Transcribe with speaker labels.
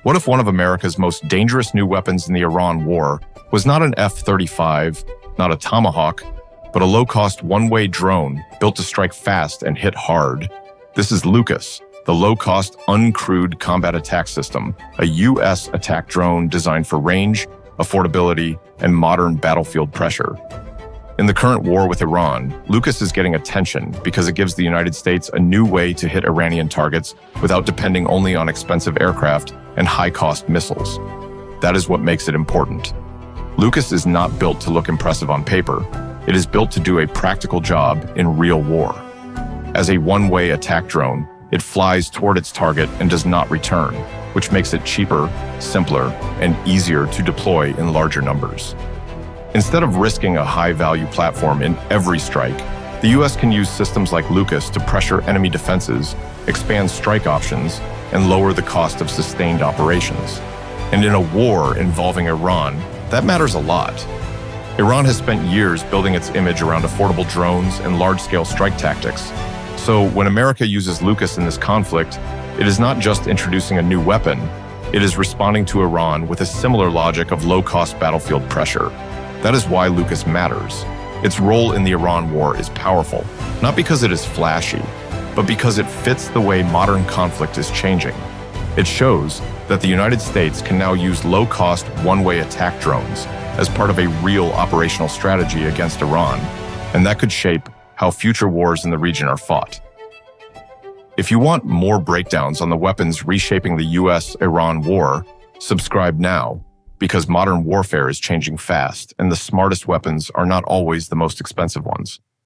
Speaker 1: What if one of America's most dangerous new weapons in the Iran war was not an F-35, not a Tomahawk, but a low-cost one-way drone built to strike fast and hit hard? This is Lucas, the low-cost, uncrewed combat attack system, a U.S. attack drone designed for range, affordability, and modern battlefield pressure. In the current war with Iran, Lucas is getting attention because it gives the United States a new way to hit Iranian targets without depending only on expensive aircraft and high-cost missiles. That is what makes it important. Lucas is not built to look impressive on paper. It is built to do a practical job in real war. As a one-way attack drone, it flies toward its target and does not return, which makes it cheaper, simpler, and easier to deploy in larger numbers. Instead of risking a high-value platform in every strike, the U.S. can use systems like Lucas to pressure enemy defenses, expand strike options, and lower the cost of sustained operations. And in a war involving Iran, that matters a lot. Iran has spent years building its image around affordable drones and large-scale strike tactics. So when America uses Lucas in this conflict, it is not just introducing a new weapon, it is responding to Iran with a similar logic of low-cost battlefield pressure. That is why Lucas matters. Its role in the Iran war is powerful, not because it is flashy, but because it fits the way modern conflict is changing. It shows that the United States can now use low-cost, one-way attack drones as part of a real operational strategy against Iran, and that could shape how future wars in the region are fought. If you want more breakdowns on the weapons reshaping the US-Iran war, subscribe now, because modern warfare is changing fast, and the smartest weapons are not always the most expensive ones.